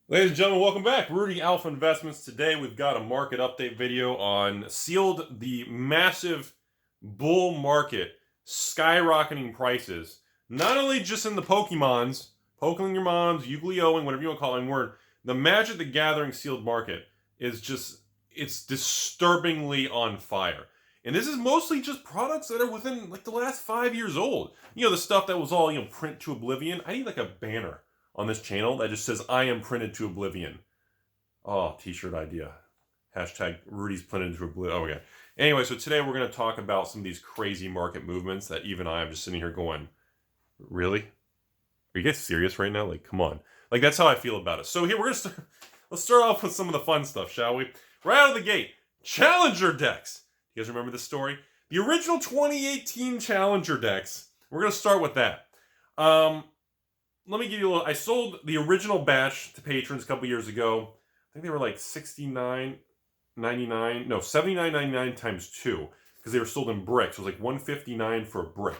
Ladies and gentlemen, welcome back. Rudy, Alpha Investments. Today we've got a market update video on sealed the massive bull market, skyrocketing prices. Not only just in the Pokemons, Pokémon your moms, Yu-Gi-Oh, whatever you want to call it, word. The Magic the Gathering sealed market is just, it's disturbingly on fire. And this is mostly just products that are within like the last 5 years old. You know, the stuff that was all, print to oblivion. I need like a banner on this channel that just says I am printed to oblivion. Oh, t-shirt idea. Hashtag Rudy's printed to oblivion. Oh, okay. Anyway, so today we're going to talk about some of these crazy market movements that even I am just sitting here going, really? Are you guys serious right now? Like, come on. Like, that's how I feel about it. So here, we're going to start. Let's start off with some of the fun stuff, shall we? Right out of the gate, Challenger decks. You guys remember this story? The original 2018 Challenger decks. We're going to start with that. Let me give you a little. I sold the original batch to patrons a couple years ago. I think they were like $69.99. No, $79.99 times 2 because they were sold in bricks. It was like $159 for a brick.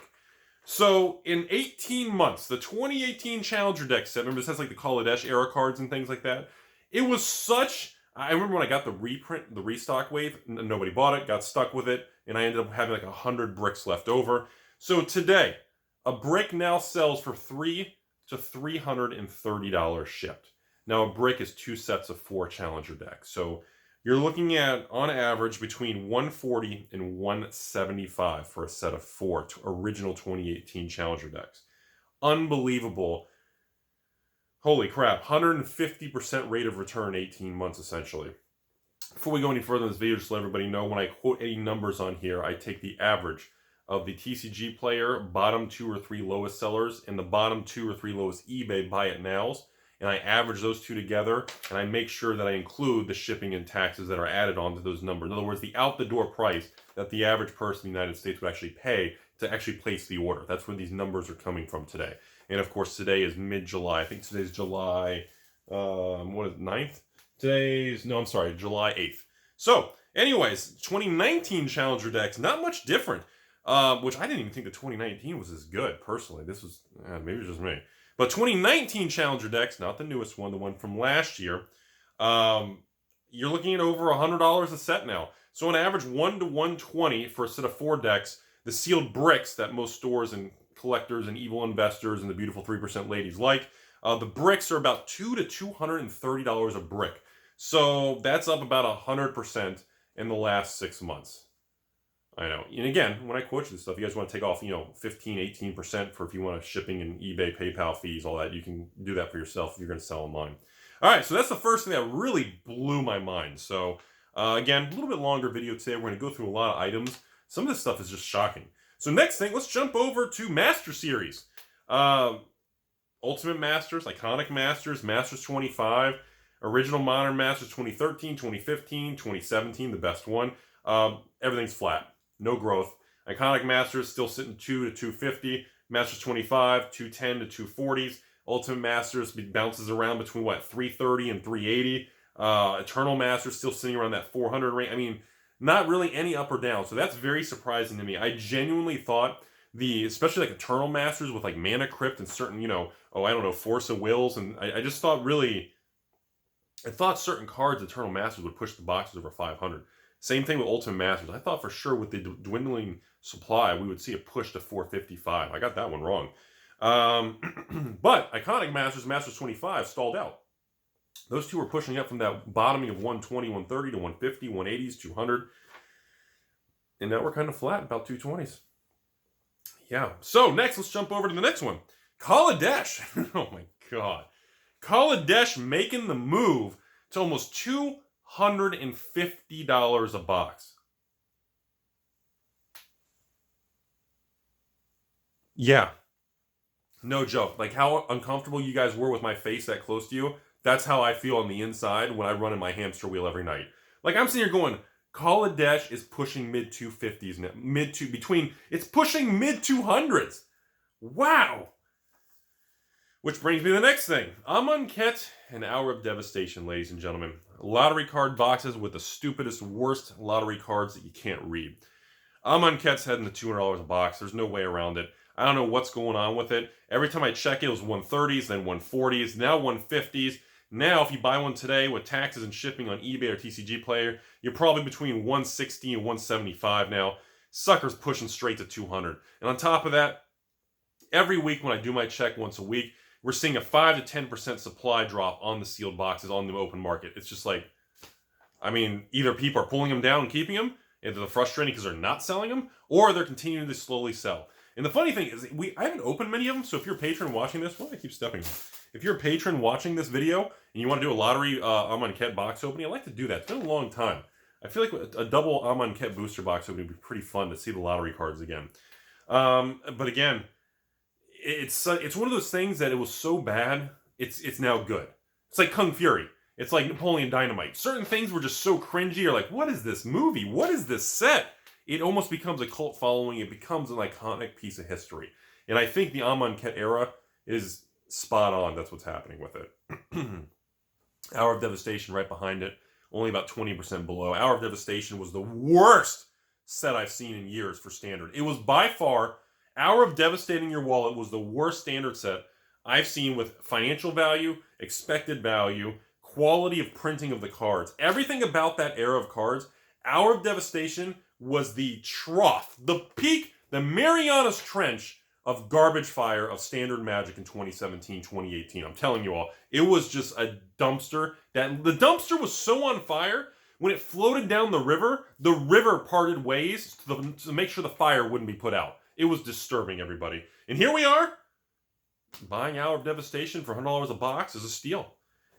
So in 18 months, the 2018 Challenger deck set, remember this has like the Kaladesh era cards and things like that. It was such. I remember when I got the reprint, the restock wave, nobody bought it, got stuck with it, and I ended up having like 100 bricks left over. So today, a brick now sells for $300 to $330 shipped. Now a brick is 2 sets of 4 Challenger decks. So you're looking at, on average, between $140 and $175 for a set of 4 original 2018 Challenger decks. Unbelievable. Holy crap, 150% rate of return 18 months essentially. Before we go any further in this video, just to let everybody know, when I quote any numbers on here, I take the average of the TCG player, bottom 2 or 3 lowest sellers, and the bottom 2 or 3 lowest eBay buy it nows, and I average those two together, and I make sure that I include the shipping and taxes that are added onto those numbers. In other words, the out-the-door price that the average person in the United States would actually pay to actually place the order. That's where these numbers are coming from today. And of course, today is mid-July. I think today's July, what is it, 9th? July 8th. So, anyways, 2019 Challenger decks, not much different. Which I didn't even think the 2019 was as good, personally. This was, maybe it's just me. But 2019 Challenger decks, not the newest one, the one from last year, you're looking at over $100 a set now. So on average, 1 to 120 for a set of 4 decks. The sealed bricks that most stores and collectors and evil investors and the beautiful 3% ladies like, the bricks are about $200 to $230 a brick. So that's up about 100% in the last 6 months. I know. And again, when I quote you this stuff, you guys want to take off, 15, 18% for if you want shipping and eBay, PayPal fees, all that. You can do that for yourself if you're going to sell online. All right, so that's the first thing that really blew my mind. So, again, a little bit longer video today. We're going to go through a lot of items. Some of this stuff is just shocking. So next thing, let's jump over to Master Series. Ultimate Masters, Iconic Masters, Masters 25, Original Modern Masters 2013, 2015, 2017, the best one. Everything's flat. No growth. Iconic Masters still sitting 2 to 250. Masters 25, 210 to 240s. Ultimate Masters bounces around between 330 and 380. Eternal Masters still sitting around that 400 range. I mean, not really any up or down. So that's very surprising to me. I genuinely thought especially like Eternal Masters with like Mana Crypt and certain, Force of Wills, and I just thought I thought certain cards, Eternal Masters, would push the boxes over 500. Same thing with Ultimate Masters. I thought for sure with the dwindling supply, we would see a push to 455. I got that one wrong. But Iconic Masters, Masters 25 stalled out. Those two were pushing up from that bottoming of 120, 130 to 150, 180s, 200. And now we're kind of flat, about 220s. Yeah. So next, let's jump over to the next one. Kaladesh. Oh my God. Kaladesh making the move to almost $250 a box. Yeah. No joke. Like how uncomfortable you guys were with my face that close to you, that's how I feel on the inside when I run in my hamster wheel every night. Like I'm sitting here going, Kaladesh is pushing mid 250s now. It's pushing mid 200s. Wow. Which brings me to the next thing. Amonkhet, an Hour of Devastation, ladies and gentlemen. Lottery card boxes with the stupidest, worst lottery cards that you can't read. Amonkhet's heading to $200 a box. There's no way around it. I don't know what's going on with it. Every time I check it was 130s, then 140s, now 150s. Now, if you buy one today with taxes and shipping on eBay or TCG Player, you're probably between 160 and 175 now. Sucker's pushing straight to 200. And on top of that, every week when I do my check once a week, we're seeing a 5 to 10% supply drop on the sealed boxes on the open market. It's just like, I mean, either people are pulling them down and keeping them, and they're frustrating because they're not selling them, or they're continuing to slowly sell. And the funny thing is, I haven't opened many of them, so if you're a patron watching this, why do I keep stepping? If you're a patron watching this video, and you want to do a lottery Amonkhet box opening, I'd like to do that. It's been a long time. I feel like a double Amonkhet booster box opening would be pretty fun to see the lottery cards again. But again, it's one of those things that it was so bad, it's now good. It's like Kung Fury. It's like Napoleon Dynamite. Certain things were just so cringy. You're like, what is this movie? What is this set? It almost becomes a cult following. It becomes an iconic piece of history. And I think the Amonkhet era is spot on. That's what's happening with it. Hour of Devastation right behind it. Only about 20% below. Hour of Devastation was the worst set I've seen in years for Standard. It was by far, Hour of Devastating Your Wallet was the worst Standard set I've seen with financial value, expected value, quality of printing of the cards. Everything about that era of cards, Hour of Devastation was the trough, the peak, the Marianas Trench of garbage fire of Standard Magic in 2017, 2018. I'm telling you all, it was just a dumpster. The dumpster was so on fire, when it floated down the river parted ways to make sure the fire wouldn't be put out. It was disturbing, everybody. And here we are, buying Hour of Devastation for $100 a box is a steal.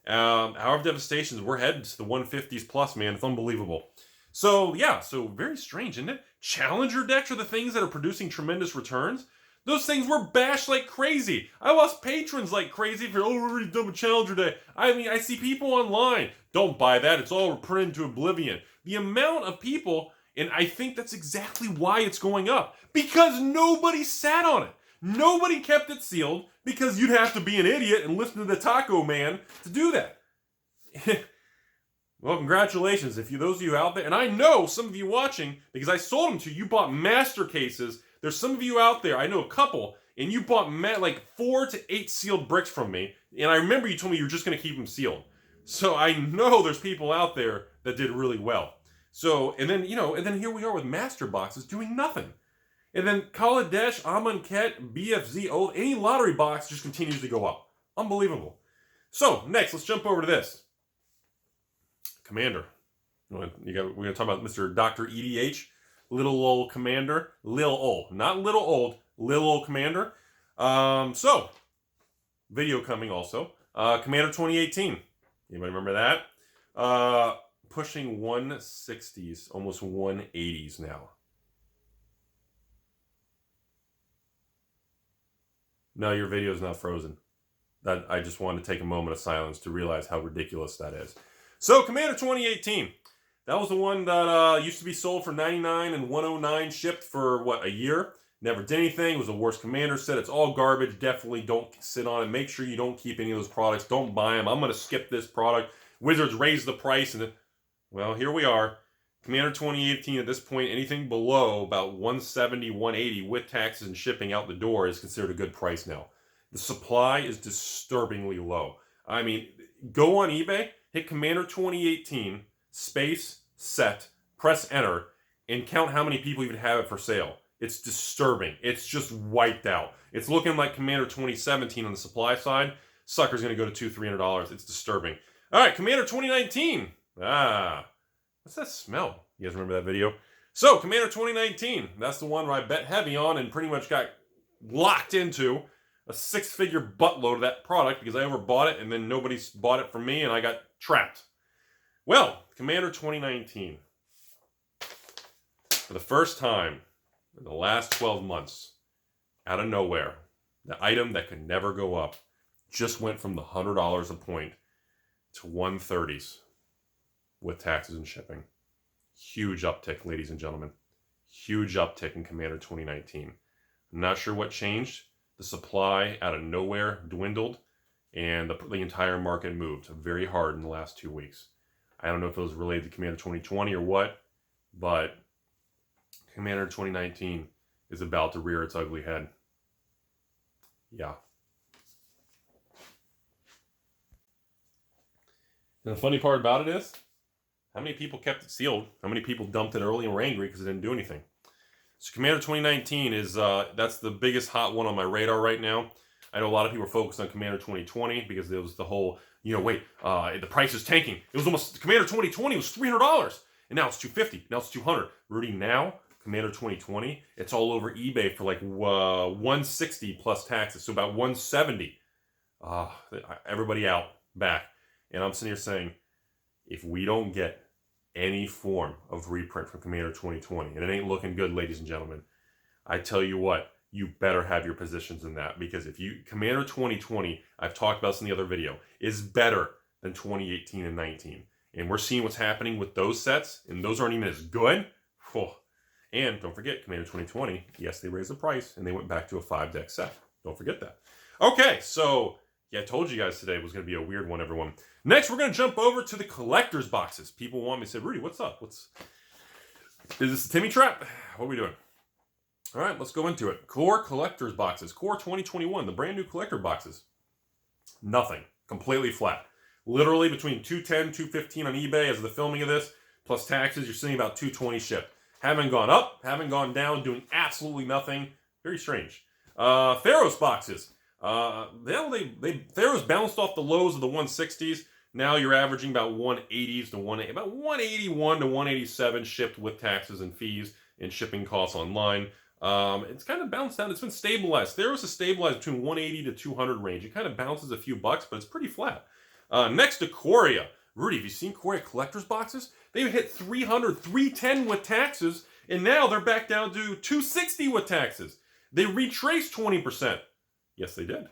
Hour of Devastation, we're headed to the 150s plus, man. It's unbelievable. So, yeah, so very strange, isn't it? Challenger decks are the things that are producing tremendous returns. Those things were bashed like crazy. I lost patrons like crazy for, we're already done with Challenger Day. I mean, I see people online, don't buy that, it's all printed to oblivion. The amount of people, and I think that's exactly why it's going up. Because nobody sat on it. Nobody kept it sealed, because you'd have to be an idiot and listen to the Taco Man to do that. Well, congratulations. Those of you out there, and I know some of you watching, because I sold them to you, bought master cases. There's some of you out there, I know a couple, and you bought like 4 to 8 sealed bricks from me, and I remember you told me you were just going to keep them sealed. So I know there's people out there that did really well. So, and then here we are with master boxes doing nothing. And then Kaladesh, Amonkhet, BFZ, any lottery box just continues to go up. Unbelievable. So, next, let's jump over to this. Commander. We're going to talk about Mr. Dr. EDH. Little old Commander. Lil old. Not little old. Lil old Commander. So, video coming also. Commander 2018. Anybody remember that? Pushing 160s, almost 180s now. No, your video is not frozen. I just wanted to take a moment of silence to realize how ridiculous that is. So, Commander 2018. That was the one that used to be sold for $99 and $109, shipped for, a year? Never did anything. It was the worst Commander set. It's all garbage. Definitely don't sit on it. Make sure you don't keep any of those products. Don't buy them. I'm going to skip this product. Wizards raised the price. And well, here we are. Commander 2018, at this point, anything below about 170, 180 with taxes and shipping out the door is considered a good price now. The supply is disturbingly low. I mean, go on eBay, hit Commander 2018, space, set, press enter, and count how many people even have it for sale. It's disturbing. It's just wiped out. It's looking like Commander 2017 on the supply side. Sucker's going to go to $200, $300. It's disturbing. All right, Commander 2019. What's that smell? You guys remember that video? So, Commander 2019. That's the one where I bet heavy on and pretty much got locked into a 6-figure buttload of that product because I overbought it and then nobody bought it from me and I got trapped. Well, Commander 2019. For the first time in the last 12 months, out of nowhere, the item that could never go up just went from the $100 a point to 130s with taxes and shipping. Huge uptick, ladies and gentlemen. Huge uptick in Commander 2019. I'm not sure what changed. The supply out of nowhere dwindled, and the entire market moved very hard in the last 2 weeks. I don't know if it was related to Commander 2020 or what, but Commander 2019 is about to rear its ugly head. Yeah. And the funny part about it is, how many people kept it sealed? How many people dumped it early and were angry because it didn't do anything? So Commander 2019 is, that's the biggest hot one on my radar right now. I know a lot of people are focused on Commander 2020 because there was the whole, the price is tanking. It was almost, Commander 2020 was $300, and now it's $250, now it's $200. Rudy, now, Commander 2020, it's all over eBay for like $160 plus taxes, so about $170. Everybody out, back. And I'm sitting here saying, if we don't get any form of reprint from Commander 2020, and it ain't looking good, ladies and gentlemen, I tell you what, you better have your positions in that, because if you, Commander 2020, I've talked about this in the other video, is better than 2018 and 19. And we're seeing what's happening with those sets, and those aren't even as good. And don't forget, Commander 2020, yes, they raised the price, and they went back to a 5-deck set. Don't forget that. Okay, so, yeah, I told you guys today was going to be a weird one, everyone. Next, we're going to jump over to the collector's boxes. People want me to say, Rudy, what's up? Is this a Timmy trap? What are we doing? All right, let's go into it. Core collector's boxes. Core 2021, the brand new collector boxes. Nothing. Completely flat. Literally between $210, $215 on eBay as of the filming of this, plus taxes, you're seeing about $220 shipped. Haven't gone up, haven't gone down, doing absolutely nothing. Very strange. Theros boxes. Theros bounced off the lows of the 160s. Now you're averaging about 180s to about 181 to 187 shipped with taxes and fees and shipping costs online. It's kind of bounced down. It's been stabilized. Theros is stabilized between 180 to 200 range. It kind of bounces a few bucks, but it's pretty flat. Next to Ikoria. Rudy, have you seen Ikoria collector's boxes? They hit 300, 310 with taxes, and now they're back down to 260 with taxes. They retraced 20%. Yes, they did.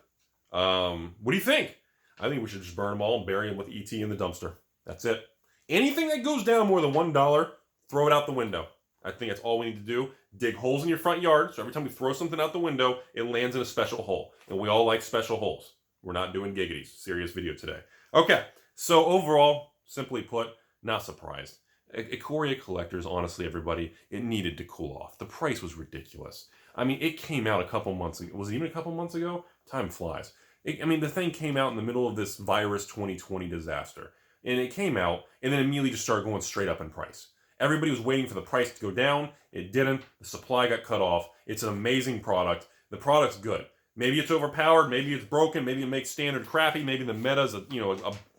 What do you think? I think we should just burn them all and bury them with ET in the dumpster. That's it. Anything that goes down more than $1, throw it out the window. I think that's all we need to do. Dig holes in your front yard, so every time we throw something out the window, it lands in a special hole. And we all like special holes. We're not doing giggities. Serious video today. Okay, so overall, simply put, not surprised. Ikoria collectors, honestly, everybody, it needed to cool off. The price was ridiculous. I mean, it came out a couple months ago. Was it even a couple months ago? Time flies. The thing came out in the middle of this virus 2020 disaster. And it came out, and then immediately just started going straight up in price. Everybody was waiting for the price to go down. It didn't. The supply got cut off. It's an amazing product. The product's good. Maybe it's overpowered. Maybe it's broken. Maybe it makes standard crappy. Maybe the meta's a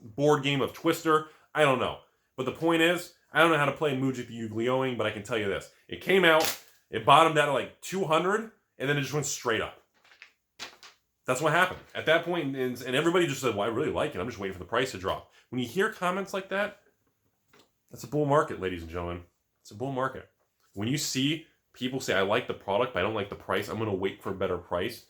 board game of Twister. I don't know. But the point is, I don't know how to play Mujic the Yu-Gi-Oh-ing, but I can tell you this. It came out, it bottomed out at like 200, and then it just went straight up. That's what happened. At that point, and everybody just said, well, I really like it. I'm just waiting for the price to drop. When you hear comments like that, that's a bull market, ladies and gentlemen. It's a bull market. When you see people say, I like the product, but I don't like the price, I'm going to wait for a better price.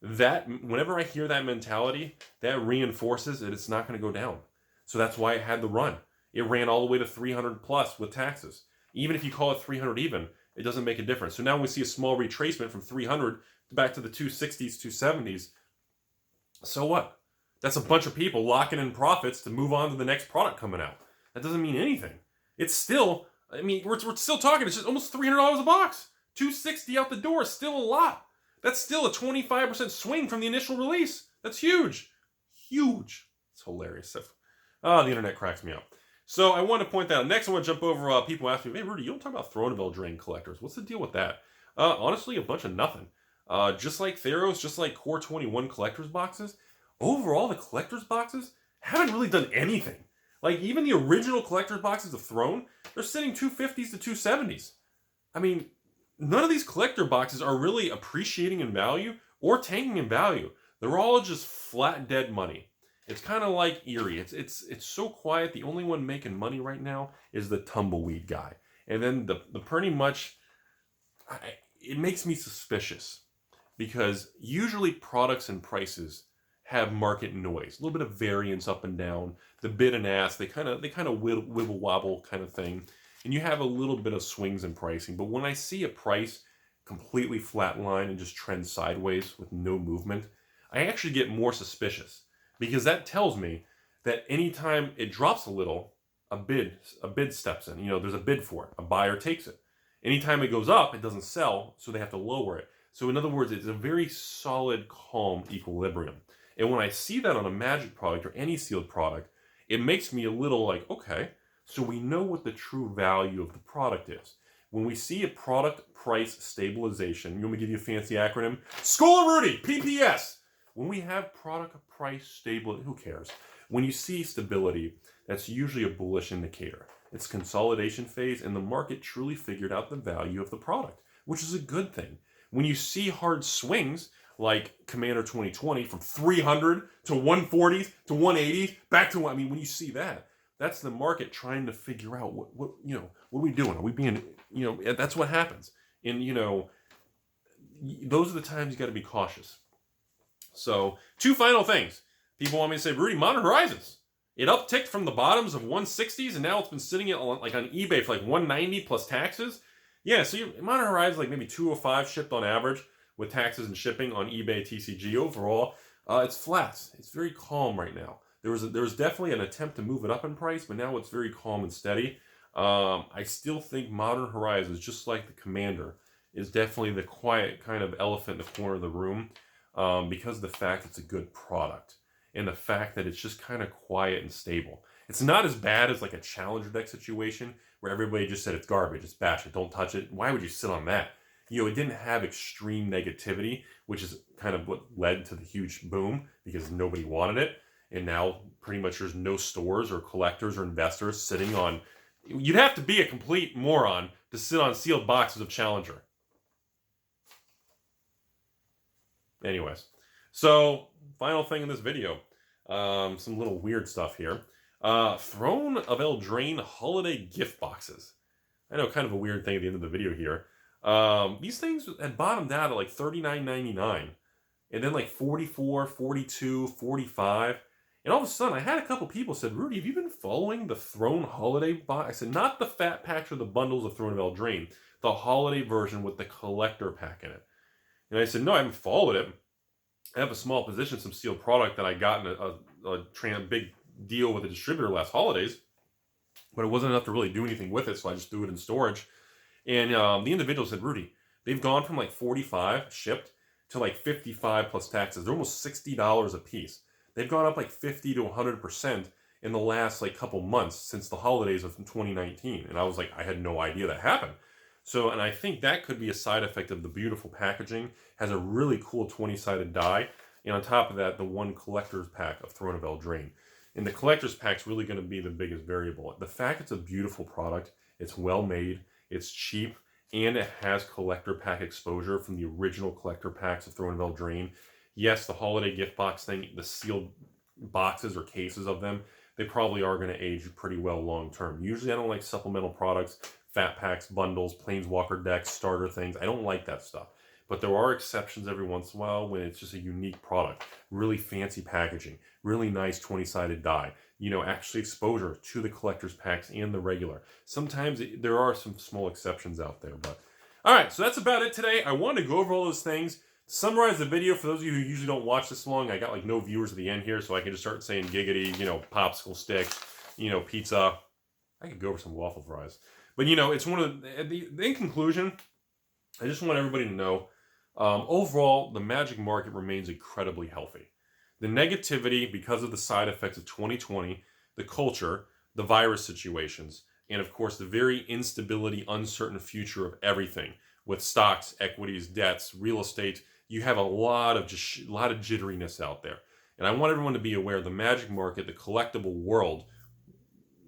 Whenever I hear that mentality, that reinforces that it's not going to go down. So that's why it had the run. It ran all the way to 300 plus with taxes. Even if you call it 300 even, it doesn't make a difference. So now we see a small retracement from 300 back to the 260s, 270s. So what? That's a bunch of people locking in profits to move on to the next product coming out. That doesn't mean anything. It's still, we're still talking, it's just almost $300 a box. 260 out the door is still a lot. That's still a 25% swing from the initial release. That's huge. Huge. It's hilarious. The internet cracks me up. So I want to point that out. Next, I want to jump over, people ask me, hey, Rudy, you don't talk about Throne of Eldraine collectors. What's the deal with that? Honestly, a bunch of nothing. Just like Theros, just like Core 21 collectors boxes, overall, the collectors boxes haven't really done anything. Like, even the original collector's boxes of Throne, they're sitting 250s to 270s. I mean, none of these collector boxes are really appreciating in value or tanking in value. They're all just flat dead money. It's kind of like eerie. It's so quiet. The only one making money right now is the tumbleweed guy. And then the pretty much, it makes me suspicious because usually products and prices have market noise, a little bit of variance up and down, the bid and ask, they kind of wibble wobble kind of thing, and you have a little bit of swings in pricing. But when I see a price completely flatline and just trend sideways with no movement, I actually get more suspicious because that tells me that anytime it drops a little, a bid steps in. There's a bid for it. A buyer takes it. Anytime it goes up, it doesn't sell, so they have to lower it. So in other words, it's a very solid, calm equilibrium. And when I see that on a Magic product or any sealed product, it makes me a little like, okay, so we know what the true value of the product is. When we see a product price stabilization, you want me to give you a fancy acronym? School of Rudy, PPS. When we have product price stable, who cares? When you see stability, that's usually a bullish indicator. It's consolidation phase, and the market truly figured out the value of the product, which is a good thing. When you see hard swings, like Commander 2020 from 300 to 140s to 180s back to, I mean, when you see that, that's the market trying to figure out what are we doing? Are we being, that's what happens. And, those are the times you got to be cautious. So, two final things. People want me to say, Rudy, Modern Horizons. It upticked from the bottoms of 160s, and now it's been sitting at on eBay for 190 plus taxes. Yeah, so Modern Horizons maybe 205 shipped on average with taxes and shipping on eBay TCG overall. It's flat. It's very calm right now. There was definitely an attempt to move it up in price, but now it's very calm and steady. I still think Modern Horizons, just like the Commander, is definitely the quiet kind of elephant in the corner of the room because of the fact it's a good product and the fact that it's just kind of quiet and stable. It's not as bad as a Challenger deck situation where everybody just said it's garbage, it's bash it, don't touch it. Why would you sit on that? It didn't have extreme negativity, which is kind of what led to the huge boom because nobody wanted it. And now pretty much there's no stores or collectors or investors sitting on. You'd have to be a complete moron to sit on sealed boxes of Challenger. Anyways, so final thing in this video, some little weird stuff here. Throne of Eldraine holiday gift boxes. I know, kind of a weird thing at the end of the video here. These things had bottomed out at $39.99, and then $44, $42, $45. And all of a sudden, I had a couple people said, Rudy, have you been following the Throne holiday box? I said, not the fat packs or the bundles of Throne of Eldraine, the holiday version with the collector pack in it. And I said, no, I haven't followed it. I have a small position, some sealed product that I got in a big deal with a distributor last holidays, but it wasn't enough to really do anything with it, so I just threw it in storage. And the individual said, Rudy, they've gone from 45 shipped to 55 plus taxes. They're almost $60 a piece. They've gone up 50 to 100% in the last couple months since the holidays of 2019. And I was I had no idea that happened. So, and I think that could be a side effect of the beautiful packaging. Has a really cool 20-sided die. And on top of that, the one collector's pack of Throne of Eldraine. And the collector's pack's really going to be the biggest variable. The fact it's a beautiful product, it's well made, it's cheap, and it has collector pack exposure from the original collector packs of Throne of Eldraine. Yes, the holiday gift box thing, the sealed boxes or cases of them, they probably are going to age pretty well long term. Usually I don't like supplemental products, fat packs, bundles, planeswalker decks, starter things. I don't like that stuff. But there are exceptions every once in a while when it's just a unique product. Really fancy packaging, really nice 20-sided die. Actually exposure to the collector's packs and the regular. Sometimes there are some small exceptions out there. But all right, so that's about it today. I wanted to go over all those things. Summarize the video for those of you who usually don't watch this long. I got no viewers at the end here, so I can just start saying giggity, popsicle stick, pizza. I could go over some waffle fries. But it's one of in conclusion, I just want everybody to know, overall, the Magic market remains incredibly healthy. The negativity because of the side effects of 2020, the culture, the virus situations, and of course the very instability, uncertain future of everything with stocks, equities, debts, real estate. You have a lot of jitteriness out there. And I want everyone to be aware of the Magic market, the collectible world,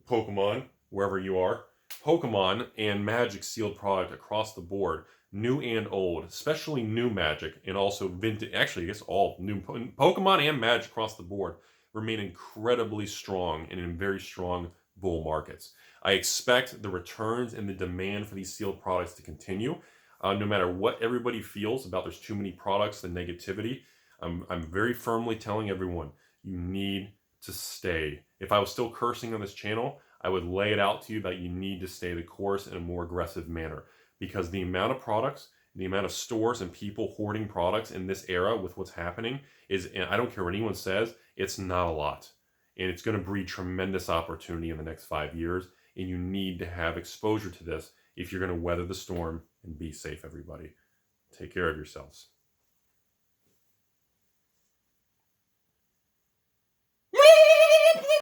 Pokemon, wherever you are, Pokemon and Magic sealed product across the board, new and old, especially new Magic, and also vintage, actually I guess all new Pokemon and Magic across the board remain incredibly strong and in very strong bull markets. I expect the returns and the demand for these sealed products to continue. No matter what everybody feels about there's too many products, the negativity, I'm very firmly telling everyone, you need to stay. If I was still cursing on this channel, I would lay it out to you that you need to stay the course in a more aggressive manner. Because the amount of products, the amount of stores and people hoarding products in this era with what's happening is, and I don't care what anyone says, it's not a lot. And it's going to breed tremendous opportunity in the next 5 years. And you need to have exposure to this if you're going to weather the storm and be safe, everybody. Take care of yourselves.